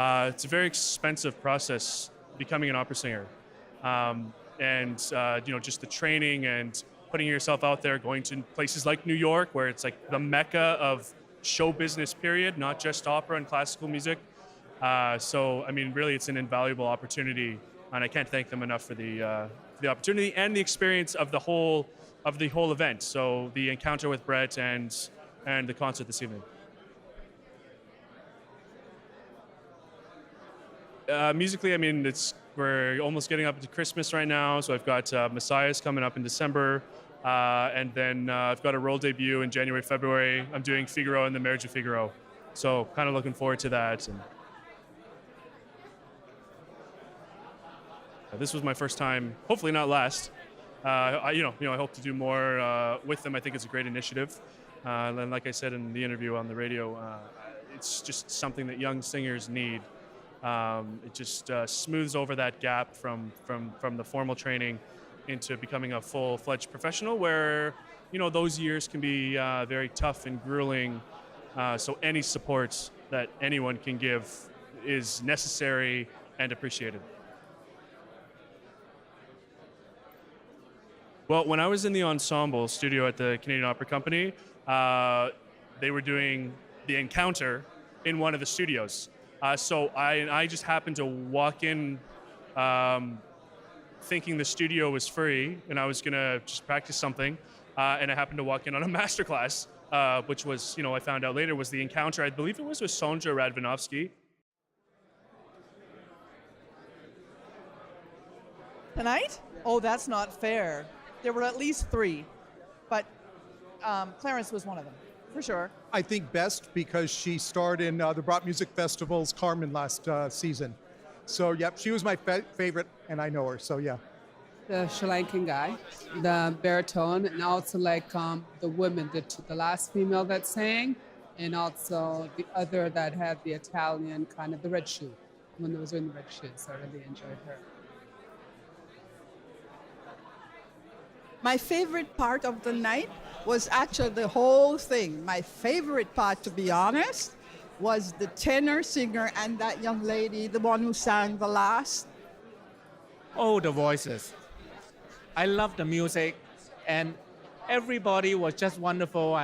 It's a very expensive process becoming an opera singer. Just the training and putting yourself out there, going to places like New York, where it's like the mecca of show business, period, not just opera and classical music. Really, it's an invaluable opportunity, and I can't thank them enough for the opportunity and the experience of the whole event. So the encounter with Brett and the concert this evening. Musically, we're almost getting up to Christmas right now, so I've got Messiah's coming up in December, and then I've got a role debut in January, February. I'm doing Figaro and the Marriage of Figaro, so kind of looking forward to that. And this was my first time, hopefully not last. I hope to do more with them. I think it's a great initiative, and like I said in the interview on the radio, it's just something that young singers need. It just smooths over that gap from the formal training into becoming a full-fledged professional, where those years can be very tough and grueling. So any support that anyone can give is necessary and appreciated. Well, when I was in the ensemble studio at the Canadian Opera Company, they were doing the encounter in one of the studios. So I just happened to walk in thinking the studio was free and I was going to just practice something. And I happened to walk in on a masterclass, which was, I found out later was the encounter. I believe it was with Sonja Radvanovsky. Tonight? Oh, that's not fair. There were at least 3, but Clarence was one of them, for sure. I think best because she starred in the Brat Music Festival's Carmen last season. So, yep, she was my favorite, and I know her, so yeah. The Sri Lankan guy, the baritone, and also the woman, the last female that sang, and also the other that had the Italian kind of the red shoe, when they was wearing the red shoes. I really enjoyed her. My favorite part of the night was actually the whole thing. My favorite part, to be honest, was the tenor singer and that young lady, the one who sang the last. Oh, the voices. I love the music, and everybody was just wonderful.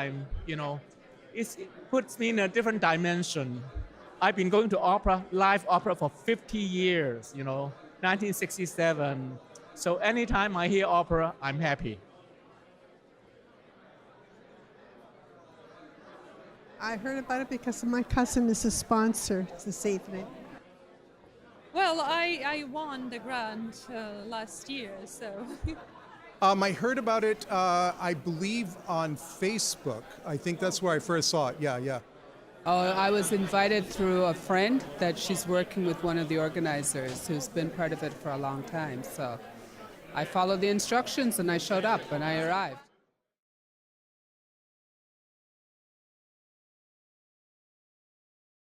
It puts me in a different dimension. I've been going to live opera for 50 years, 1967. So anytime I hear opera, I'm happy. I heard about it because my cousin is a sponsor this evening. Well, I won the grant last year, so. I heard about it, I believe, on Facebook. I think that's where I first saw it. Yeah. Oh, I was invited through a friend that she's working with one of the organizers who's been part of it for a long time. So I followed the instructions and I showed up and I arrived.